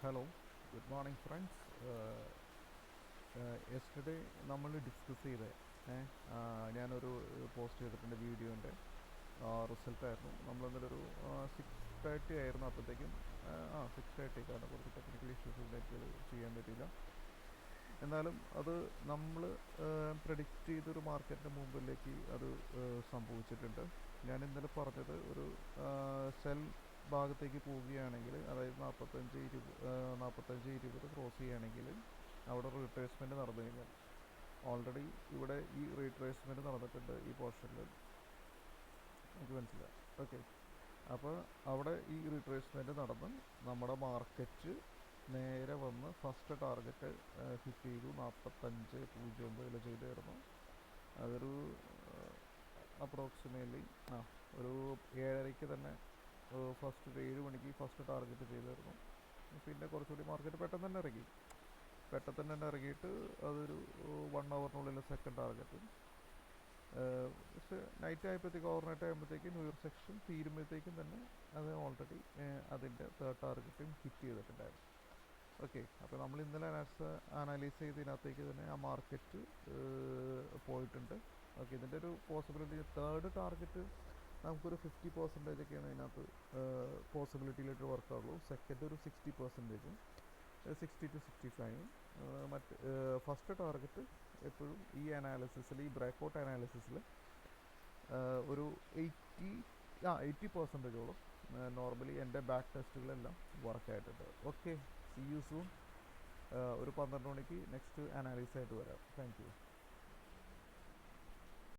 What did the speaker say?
Hello, good morning friends. Yesterday നമ്മൾ discuss ചെയ്ത ഞാനൊരു പോസ്റ്റ് ചെയ്തിട്ടുണ്ട് വീഡിയോൻ്റെ റിസൾട്ടായിരുന്നു. നമ്മളന്നൊരു 6:30 ആയിരുന്നു അപ്പോഴത്തേക്കും. 6:30 കാരണം കുറച്ച് ടെക്നിക്കൽ ഇഷ്യൂസ് ഉണ്ടായിട്ട് ചെയ്യാൻ പറ്റിയില്ല. എന്നാലും അത് നമ്മൾ പ്രഡിക്റ്റ് ചെയ്തൊരു മാർക്കറ്റിൻ്റെ മുമ്പിലേക്ക് അത് സംഭവിച്ചിട്ടുണ്ട്. ഞാൻ ഇന്നലെ പറഞ്ഞത് ഒരു സെൽ ഭാഗത്തേക്ക് പോവുകയാണെങ്കിൽ, അതായത് 45-20 ക്രോസ് ചെയ്യുകയാണെങ്കിൽ അവിടെ റീട്രേസ്മെൻറ്റ് നടന്നു കഴിഞ്ഞാൽ, ഓൾറെഡി ഇവിടെ ഈ റീട്രേസ്മെൻറ്റ് നടന്നിട്ടുണ്ട് ഈ പോർഷനിൽ, എനിക്ക് മനസ്സിലായി. ഓക്കെ, അപ്പോൾ അവിടെ ഈ റീട്രേസ്മെൻറ്റ് നടന്ന് നമ്മുടെ മാർക്കറ്റ് നേരെ വന്ന് ഫസ്റ്റ് ടാർഗറ്റ് ഹിറ്റ് ചെയ്തു. 45.09 ചെയ്തായിരുന്നു. അതൊരു അപ്രോക്സിമേറ്റ്ലി ഒരു 7:30 തന്നെ ഫസ്റ്റ് 7 മണിക്ക് ഫസ്റ്റ് ടാർഗറ്റ് ചെയ്തായിരുന്നു. പിന്നെ കുറച്ചുകൂടി മാർക്കറ്റ് പെട്ടെന്ന് തന്നെ ഇറങ്ങിയിട്ട് അതൊരു 1 അവറിനുള്ളിൽ സെക്കൻഡ് ടാർഗറ്റ്. പക്ഷേ നൈറ്റ് ആയപ്പോഴത്തേക്കും, ഓവർനൈറ്റ് ആകുമ്പോഴത്തേക്കും, ന്യൂ ഇയർ സെക്ഷൻ തീരുമ്പോഴത്തേക്കും തന്നെ അത് ഓൾറെഡി അതിൻ്റെ തേർഡ് ടാർഗറ്റും ഹിറ്റ് ചെയ്തിട്ടുണ്ടായിരുന്നു. ഓക്കെ, അപ്പോൾ നമ്മൾ ഇന്നലെ അനലൈസ് ചെയ്തതിനകത്തേക്ക് തന്നെ ആ മാർക്കറ്റ് പോയിട്ടുണ്ട്. ഓക്കെ, ഇതിൻ്റെ ഒരു പോസിബിലിറ്റി തേർഡ് ടാർഗറ്റ് നമുക്കൊരു 50% ഒക്കെയാണ് ഇതിനകത്ത് പോസിബിലിറ്റിയിലായിട്ട് വർക്കാവുള്ളൂ. സെക്കൻഡ് ഒരു 60%, 60-65. മറ്റ് ഫസ്റ്റ് ടാർഗറ്റ് എപ്പോഴും ഈ അനാലിസിസിൽ, ഈ ബ്രേക്കൗട്ട് അനാലിസിസിൽ ഒരു 80%ഓളം നോർമലി എൻ്റെ ബാക്ക് ടെസ്റ്റുകളെല്ലാം വർക്കായിട്ടുണ്ട്. Okay, see you soon. ഒരു 12 മണിക്ക് നെക്സ്റ്റ് അനാലിസിസ് ആയിട്ട് വരാം. Thank U.